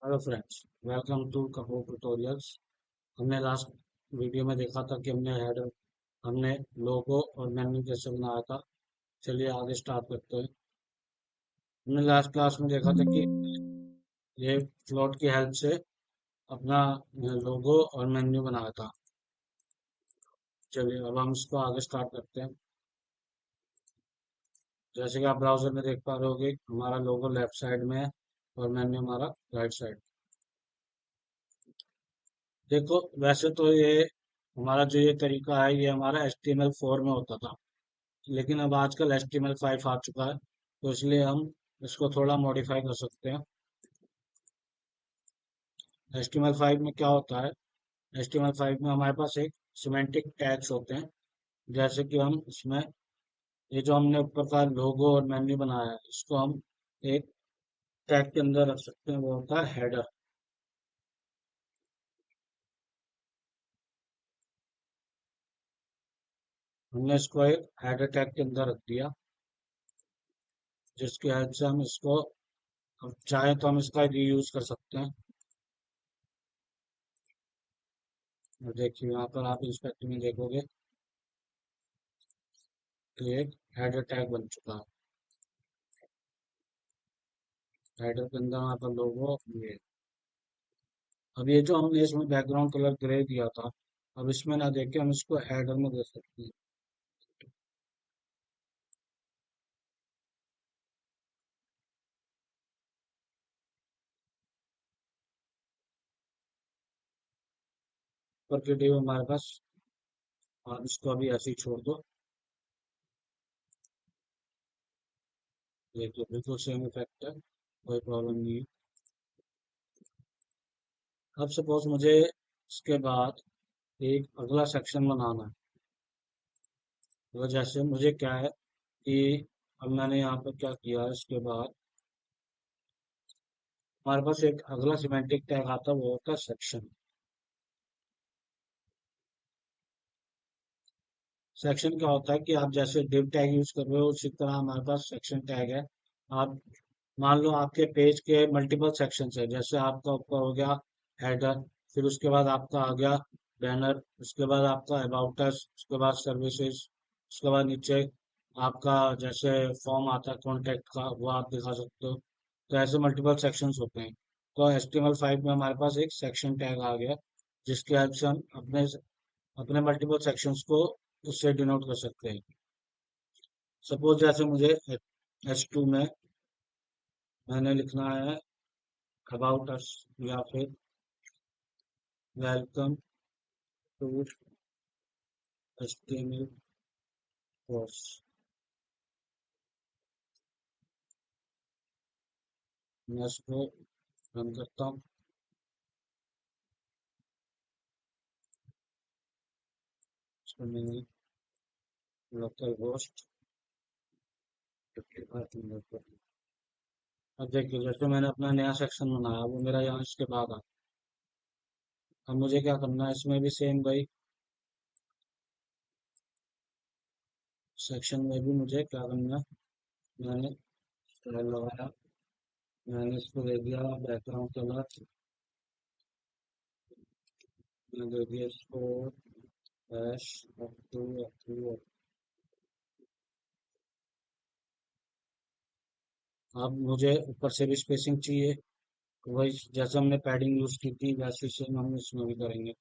Hello friends, welcome to Kapoor tutorials. हमने last video में देखा था कि हमने लोगो और मेन्यू कैसे बनाया था। चलिए आगे स्टार्ट करते हैं। हमने लास्ट क्लास में देखा था कि ये फ्लोट की हेल्प से अपना लोगो और मेन्यू बनाया था। चलिए अब हम इसको आगे स्टार्ट करते हैं। जैसे कि आप ब्राउजर में देख पा रहे होगे, हमारा लोगो लेफ्ट साइड में है और मेन्यू हमारा राइट साइड। देखो, वैसे तो ये हमारा जो ये तरीका है, ये हमारा HTML4 में होता था, लेकिन अब आजकल HTML5 आ चुका है, तो इसलिए हम इसको थोड़ा मॉडिफाई कर सकते हैं। HTML5 में क्या होता है? HTML5 में हमारे पास एक सिमेंटिक टैग्स होते हैं। जैसे कि हम इसमें ये जो हमने ऊपर का लोगो और मेन्यू बनाया है, इसको हम एक टैग के अंदर रख सकते हैं। वो होता है हेडर। हमने इसको एक हेडर टैग के अंदर रख दिया, जिसकी हेल्प से हम इसको, अब चाहे तो हम इसका रीयूज कर सकते हैं। और देखिए यहाँ पर आप इंस्पेक्ट में देखोगे तो एक हेडर टैग बन चुका है। हेडर के अंदर यहाँ पर लोगो ये। अब ये जो हमने इसमें बैकग्राउंड कलर ग्रे दिया था, अब इसमें ना देख के हम इसको हेडर में दे सकते हैं। ऊपर के डिव हमारे पास, और इसको अभी ऐसे ही छोड़ दो। देखिए बिल्कुल सेम इफेक्ट है, कोई प्रॉब्लम नहीं है। अब सपोज मुझे इसके बाद एक अगला सेक्शन बनाना है। तो जैसे मुझे क्या है कि अब मैंने यहाँ पर क्या किया है, इसके बाद हमारे पास एक अगला सिमेंटिक टैग आता है, वो होता है सेक्शन। सेक्शन क्या होता है कि आप जैसे डिव टैग यूज कर रहे हो, उसी तरह हमारे पास सेक्शन टैग है। आप मान लो आपके पेज के मल्टीपल सेक्शंस है। जैसे आपका ऊपर हो गया हेडर, फिर उसके बाद आपका आ गया बैनर, उसके बाद आपका अबाउट अस, उसके बाद सर्विसेज, उसके बाद नीचे आपका जैसे फॉर्म आता है कॉन्टेक्ट का, वो आप दिखा सकते हो। तो ऐसे मल्टीपल सेक्शंस होते हैं। तो HTML5 में हमारे पास एक सेक्शन टैग आ गया, जिसके हेल्प से हम अपने अपने मल्टीपल सेक्शंस को उससे डिनोट कर सकते हैं। सपोज जैसे मुझे H2 में मैंने लिखना है अबाउट अस, या फिर वेलकम टू HTML कोर्स। मैं इसको रन करता हूँ। इसको मैंने लोकल होस्ट 55 पर। अब देखिए जैसे मैंने अपना नया सेक्शन बनाया, वो मेरा यहाँ इसके बाद आ। अब मुझे क्या करना है, इसमें भी सेम भाई, सेक्शन में भी मुझे क्या करना है। मैंने स्टाइल लगाया, मैंने इसको दे दिया बैकग्राउंड कलर, मैं दे दिया इसको हैश अप टू। अब मुझे ऊपर से भी स्पेसिंग चाहिए, तो वही जैसे हमने पैडिंग यूज की थी, वैसे सेम हम इसमें भी करेंगे।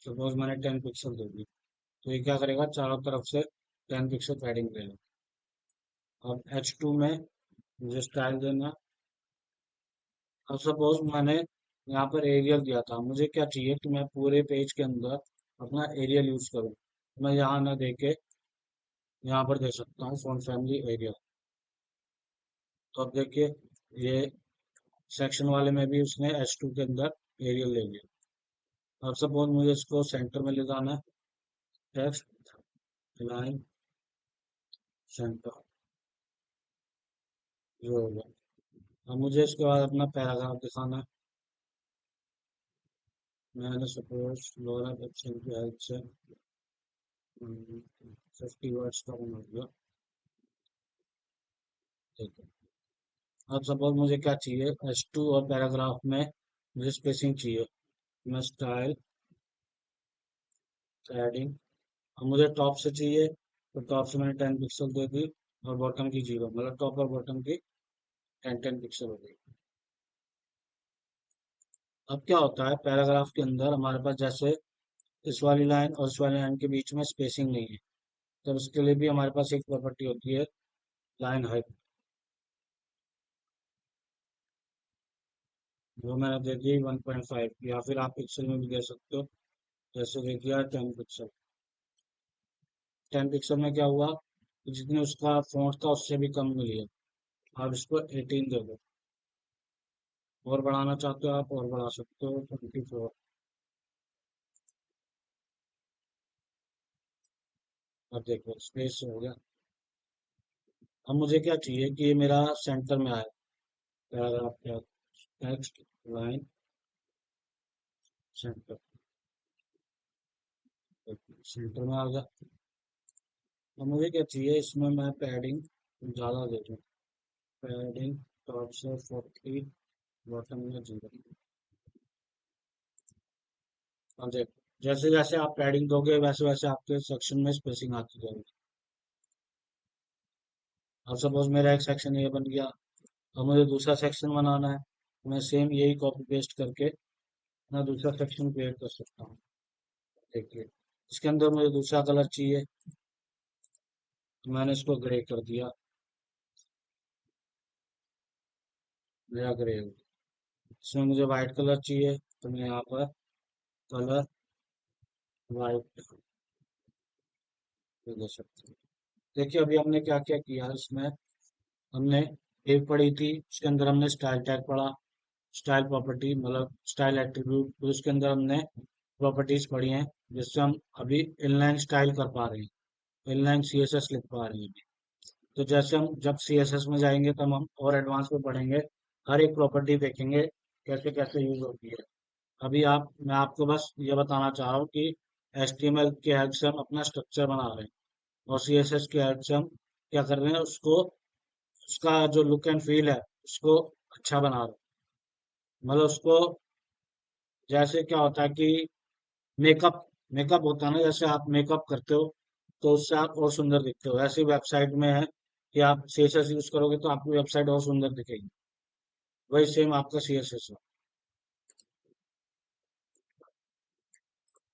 सपोज मैंने 10 पिक्सल दे दी, तो ये क्या करेगा, चारों तरफ से 10 पिक्सल पैडिंग देगा। अब H2 में मुझे स्टाइल देना। अब सपोज मैंने यहाँ पर एरियल दिया था, मुझे क्या चाहिए कि मैं पूरे पेज के अंदर अपना एरियल यूज करूँ। मैं यहाँ ना दे के यहाँ पर दे सकता हूँ फॉन्ट फैमिली एरियल। तो अब देखिए, ये सेक्शन वाले में भी उसने H2 के अंदर एरियल ले लिया। अब सपोज मुझे इसको सेंटर में ले जाना है, टेक्स्ट लाइन सेंटर, जो हो गया। अब मुझे इसके बाद अपना पैराग्राफ दिखाना है। मैंने सपोज लोअर पिक्सल की हेल्प से 50 वर्ड्स का बना दिया। ठीक है। अब सपोज मुझे क्या चाहिए, H2 और पैराग्राफ में मुझे स्पेसिंग चाहिए। मैं स्टाइल एडिंग, अब मुझे टॉप से चाहिए तो टॉप से मैंने 10 पिक्सल दे दी, और बॉटम की 0, मतलब टॉप और बॉटम की 10 10 पिक्सल हो गई। अब क्या होता है, पैराग्राफ के अंदर हमारे पास जैसे इस वाली लाइन और इस वाली लाइन के बीच में स्पेसिंग नहीं है, तो उसके लिए भी हमारे पास एक प्रॉपर्टी होती है, लाइन हाइट। वो मैंने दे दी 1.5, या फिर आप पिक्सल में भी दे सकते हो, जैसे दे दिया 10 पिक्सल। 10 पिक्सल में क्या हुआ कि जितने उसका फॉन्ट था उससे भी कम मिली है। आप इसको 18 दे दो, और बढ़ाना चाहते हो आप और बढ़ा सकते हो 24। अब देखो स्पेस हो गया। अब मुझे क्या चाहिए कि ये मेरा सेंटर में आए, पैराग्राफ का टेक्स्ट लाइन सेंटर, सेंटर में आ गया। अब मुझे क्या चाहिए, इसमें मैं पैडिंग ज़्यादा दे दूँ, पैडिंग टॉप से 40, बॉटम में 0। अब देखो जैसे जैसे आप पैडिंग दोगे वैसे वैसे आपके सेक्शन में स्पेसिंग आती जाएगी। अब सपोज मेरा एक सेक्शन ये बन गया, अब मुझे दूसरा सेक्शन बनाना है, मैं सेम यही कॉपी पेस्ट करके मैं दूसरा सेक्शन क्रिएट कर सकता हूँ। देखिए इसके अंदर मुझे दूसरा कलर चाहिए, तो मैंने इसको ग्रे कर दिया, मेरा ग्रे हो गया। इसमें मुझे वाइट कलर चाहिए, तो मैं यहाँ पर कलर वाइट दे सकता हूँ। देखिए अभी हमने क्या क्या किया इसमें, हमने एक पढ़ी थी उसके अंदर हमने स्टाइल टैग पढ़ा, स्टाइल प्रॉपर्टी मतलब स्टाइल एट्रीब्यूट, तो उसके अंदर हमने प्रॉपर्टीज पढ़ी हैं, जिससे हम अभी इनलाइन स्टाइल कर पा रहे हैं, इनलाइन सीएसएस लिख पा रहे हैं। तो जैसे हम जब सीएसएस में जाएंगे तब हम और एडवांस में पढ़ेंगे, हर एक प्रॉपर्टी देखेंगे कैसे कैसे यूज होती है। अभी मैं आपको बस ये बताना चाह रहा हूँ कि एचटीएमएल की हेल्प से हम अपना स्ट्रक्चर बना रहे हैं, और सीएसएस की हेल्प से हम क्या कर रहे हैं, उसको उसका जो लुक एंड फील है उसको अच्छा बना रहे हैं। मतलब उसको, जैसे क्या होता है कि मेकअप मेकअप होता है ना, जैसे आप मेकअप करते हो तो उससे आप और सुंदर दिखते हो, ऐसी वेबसाइट में है कि आप सीएसएस यूज करोगे तो आपकी वेबसाइट और सुंदर दिखेगी। वही सेम आपका सीएसएस है।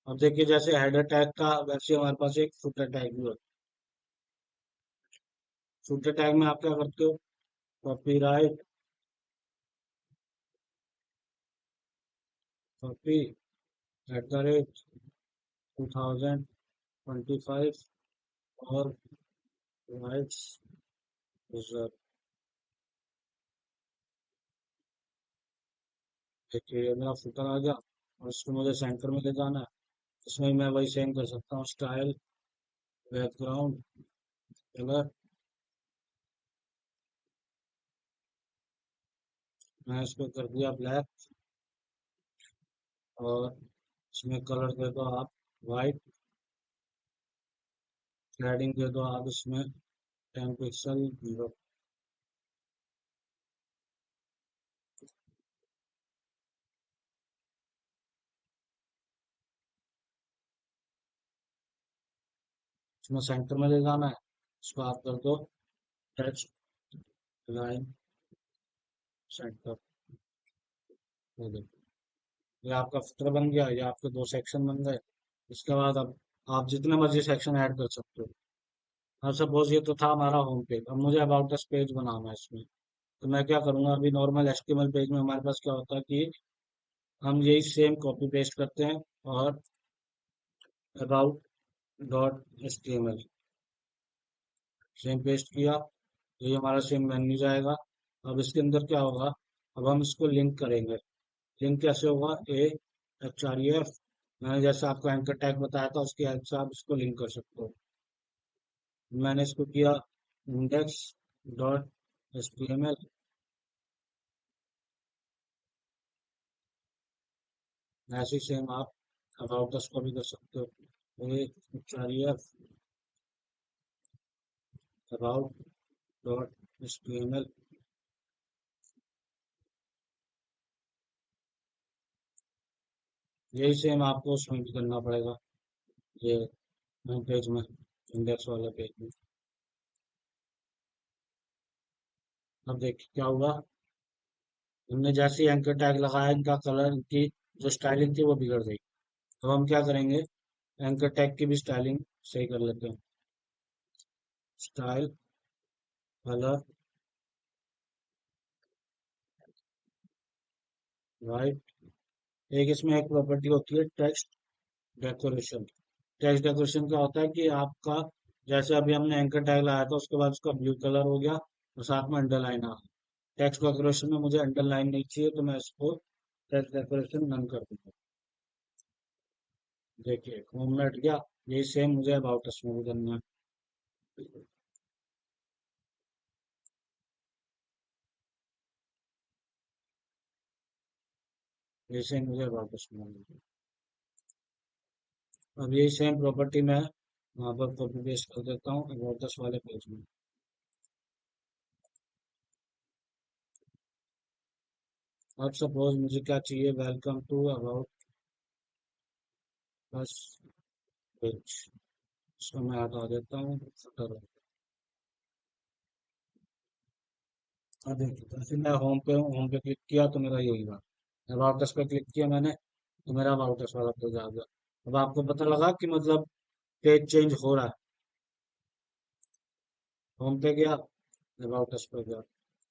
अब देखिए जैसे हेडर टैग था वैसे हमारे पास एक फुटर टैग भी होता है। फुटर टैग में आप क्या करते हो, कॉपीराइट कॉपी @2025 और राइट्स रिजर्व। देखिए ये मेरा फुटर आ गया, और इसको मुझे सेंटर में ले जाना है। इसमें मैं वही सेम कर सकता हूँ, स्टाइल बैकग्राउंड कलर, मैं इसको कर दिया ब्लैक, और इसमें कलर दे दो आप वाइट, शेडिंग दे दो आप इसमें 10 पिक्सल 0। इसमें सेंटर में ले जाना है, इसको आप कर दो टेक्स्ट लाइन सेंटर। ये देखो ये आपका फुटर बन गया, ये आपके दो सेक्शन बन गए। इसके बाद अब आप जितने मर्जी सेक्शन ऐड कर सकते हो। अब सपोज ये तो था हमारा होम पेज, अब मुझे अबाउट अस पेज बनाना है इसमें, तो मैं क्या करूंगा, अभी नॉर्मल एचटीएमएल पेज में हमारे पास क्या होता है कि हम यही सेम कॉपी पेस्ट करते हैं, और about dot HTML same paste किया, तो ये हमारा सेम मेन्यू जाएगा। अब इसके अंदर क्या होगा, अब हम इसको लिंक करेंगे। लिंक कैसे होगा, AHREF, मैंने जैसे आपको एंकर टैग बताया था उसकी हेल्प से आप इसको लिंक कर सकते हो। मैंने इसको किया इंडेक्स डॉट एचटीएमएल, ऐसे सेम आप अबाउट अस को भी कर सकते हो। AHREF अबाउट डॉट एचटीएमएल, यही सेम आपको उसमें भी करना पड़ेगा, ये होम पेज में, इंडेक्स वाले पेज में। अब देखिए क्या हुआ, हमने जैसे एंकर टैग लगाया, इनका कलर, इनकी जो स्टाइलिंग थी वो बिगड़ गई। तो हम क्या करेंगे, एंकर टैग की भी स्टाइलिंग सही कर लेते हैं। Style, colour, right. एक इसमें एक प्रॉपर्टी होती है टेक्स्ट डेकोरेशन। टेक्स्ट डेकोरेशन क्या होता है कि आपका, जैसे अभी हमने एंकर टैग लगाया था, उसके बाद उसका ब्लू कलर हो गया और साथ में अंडरलाइन आ गया। टेक्स्ट डेकोरेशन में मुझे अंडरलाइन नहीं चाहिए, तो मैं इसको टेक्स्ट डेकोरेशन नन कर दूंगा। देखिए होम में हट गया। यही सेम मुझे अबाउट अस में भी करना है। यही सेम मुझे अबाउट अस में करना है। अब यही सेम प्रॉपर्टी मैं वहाँ पर कॉपी पेस्ट कर देता हूँ अबाउट अस वाले पेज में। अब सपोज मुझे क्या चाहिए, welcome to about us page. इसको मैं हटा देता हूँ, फुटर। अब देखिए जैसे मैं होम पे हूँ, होम पे क्लिक किया तो मेरा यही हुआ। अबाउट अस पे क्लिक किया मैंने, तो मेरा अबाउट अस वाला पेज आ गया। अब आपको पता लगा कि मतलब पेज चेंज हो रहा है। होम पे गया, अबाउट अस पे गया,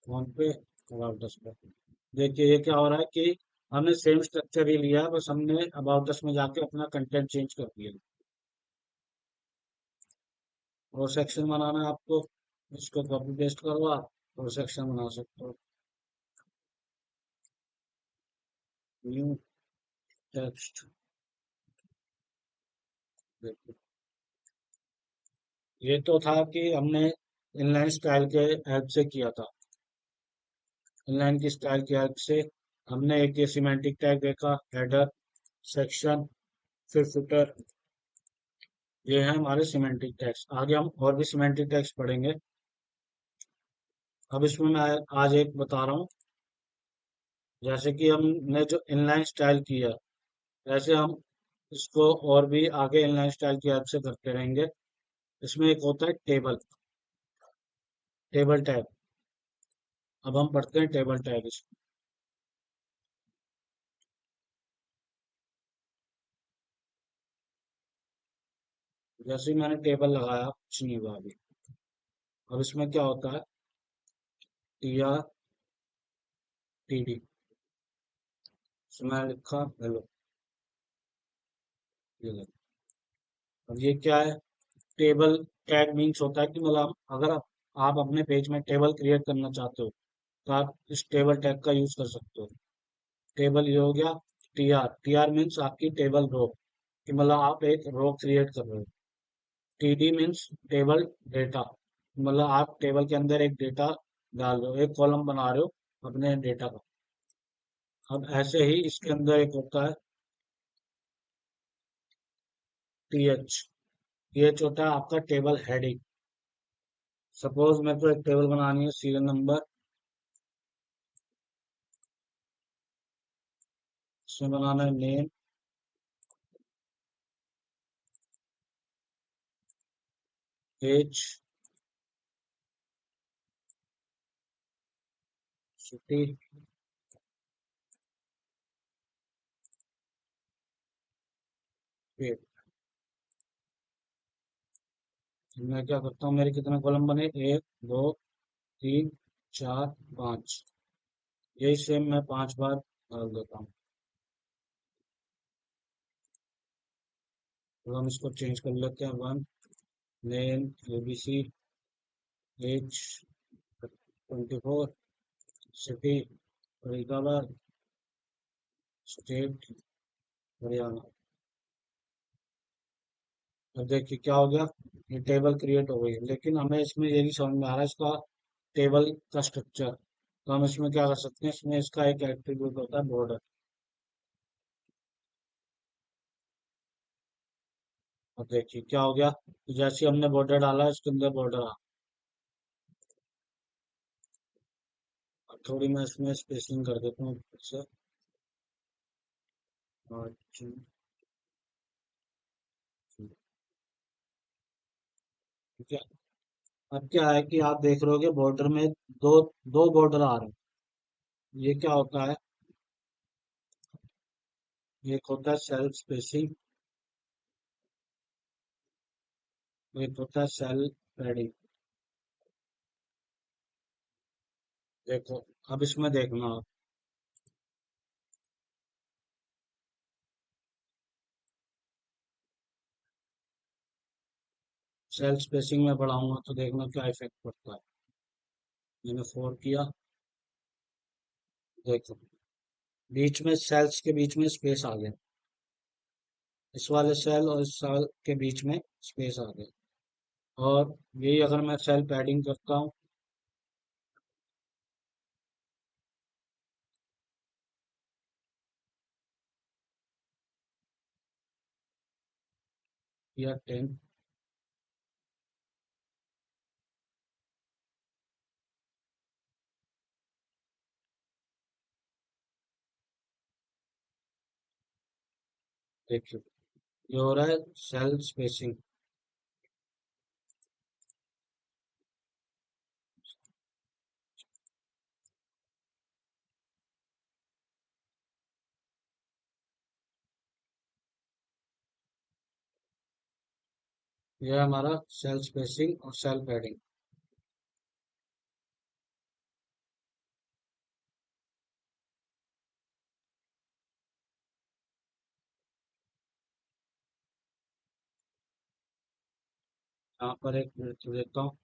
होम पे, अबाउट अस पे। देखिए ये क्या हो रहा है कि हमने सेम स्ट्रक्चर ही लिया है, बस हमने अबाउट अस में जाके अपना कंटेंट चेंज कर दिया। और सेक्शन बनाना है आपको, इसको कॉपी पेस्ट करो आप, और सेक्शन बना सकते हो। New text. देखिए ये तो था कि हमने इनलाइन स्टाइल के हेल्प से किया था। इनलाइन की स्टाइल की हेल्प से हमने एक ये सिमेंटिक टैग देखा, हेडर, सेक्शन, फिर फुटर। ये है हमारे सिमेंटिक टैग्स। आगे हम और भी सिमेंटिक टैग्स पढ़ेंगे। अब इसमें मैं आज एक बता रहा हूँ। जैसे कि हमने जो इनलाइन स्टाइल किया, वैसे हम इसको और भी आगे इनलाइन स्टाइल की हेल्प से करते रहेंगे। इसमें एक होता है टेबल, टेबल टैग। अब हम पढ़ते हैं टेबल टैग। जैसे ही मैंने टेबल लगाया, कुछ नहीं हुआ अभी। अब इसमें क्या होता है, टी आर टी डी। इसमें लिखा हेलो, ये लो। अब ये क्या है, टेबल टैग मीन्स होता है कि मतलब अगर आप अपने पेज में टेबल क्रिएट करना चाहते हो, तो आप इस टेबल टैग का यूज कर सकते हो। टेबल ये हो गया। टी आर मीन्स आपकी टेबल रो, कि मतलब आप एक रो क्रिएट कर रहे हो। T D means table data, मतलब आप टेबल के अंदर एक डेटा डाल रहे हो, एक कॉलम बना रहे हो अपने डेटा का। अब ऐसे ही इसके अंदर एक होता है टी एच। टी एच होता है आपका टेबल हेडिंग। सपोज मेरे को एक टेबल बनानी है, सीरियल नंबर। इसमें बनाना है नेम, एज, सिटी, पेड। मैं क्या करता हूँ, मेरे कितने कॉलम बने, एक, दो, तीन, चार, पाँच। यही सेम मैं 5 बार डाल देता हूँ। तो हम इसको चेंज कर लेते हैं। One, name, ABC, age, 24, city, Faridabad, state, Haryana. अब देखिए क्या हो गया, ये टेबल क्रिएट हो गई है, लेकिन हमें इसमें ये नहीं समझ में आ रहा है इसका टेबल का स्ट्रक्चर। तो हम इसमें क्या कर सकते हैं, इसमें इसका एक एट्रीब्यूट होता है बॉर्डर। अब देखिए क्या हो गया, तो जैसे हमने बॉर्डर डाला, इसके अंदर बॉर्डर आ। अब थोड़ी मैं इसमें स्पेसिंग कर देता हूँ फिर से। अच्छा, ठीक है। अब क्या है कि आप देख रहे होगे बॉर्डर में दो दो बॉर्डर आ रहे हैं। ये क्या होता है? एक होता है सेल्फ स्पेसिंग, एक होता है सेल पैडिंग। देखो, अब इसमें देखना आप, सेल्फ स्पेसिंग में बढ़ाऊंगा तो देखना क्या इफेक्ट पड़ता है। मैंने 4 किया। देखो, बीच में सेल्स के बीच में स्पेस आ गया। इस वाले सेल और इस सेल के बीच में स्पेस आ गया। और यही अगर मैं सेल पैडिंग करता हूँ या 10, देखिए ये हो रहा है सेल स्पेसिंग। ये है हमारा सेल स्पेसिंग और सेल पैडिंग। यहाँ पर एक मिनट देता हूँ।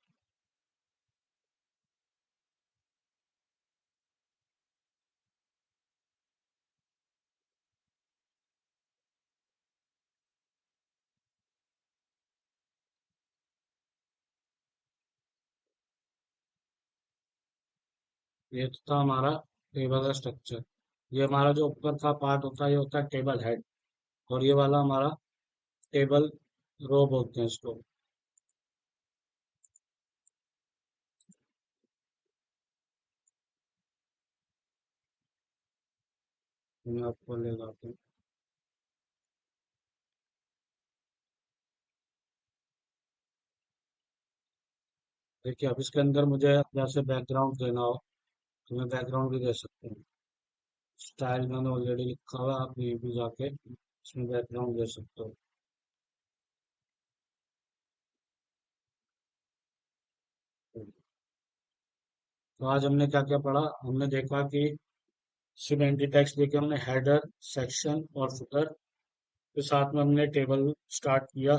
ये तो था हमारा टेबल का स्ट्रक्चर। ये हमारा जो ऊपर का पार्ट होता है ये होता है टेबल हेड। और ये वाला हमारा टेबल रो बोलते हैं इसको। मैं आपको ले जाता हूँ। देखिए, अब इसके अंदर मुझे जैसे बैकग्राउंड देना हो तो मैं बैकग्राउंड भी दे सकता हूँ। स्टाइल मैंने ऑलरेडी लिखा हुआ है, आप ये भी जाके इसमें बैकग्राउंड दे सकते हो। तो आज हमने क्या क्या पढ़ा? हमने देखा कि सिमेंटी टेक्स्ट देखे हमने हेडर, सेक्शन और फुटर के साथ में हमने टेबल स्टार्ट किया।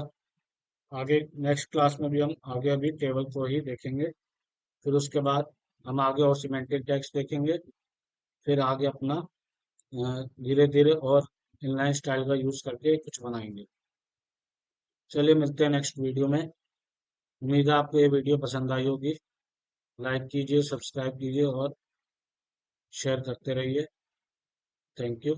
आगे नेक्स्ट क्लास में भी हम आगे अभी टेबल को ही देखेंगे। फिर उसके बाद हम आगे और सिमेंटिक टेक्स्ट देखेंगे। फिर आगे अपना धीरे धीरे और इनलाइन स्टाइल का यूज करके कुछ बनाएंगे। चलिए मिलते हैं नेक्स्ट वीडियो में। उम्मीद है आपको ये वीडियो पसंद आई होगी। लाइक कीजिए, सब्सक्राइब कीजिए और शेयर करते रहिए। Thank you.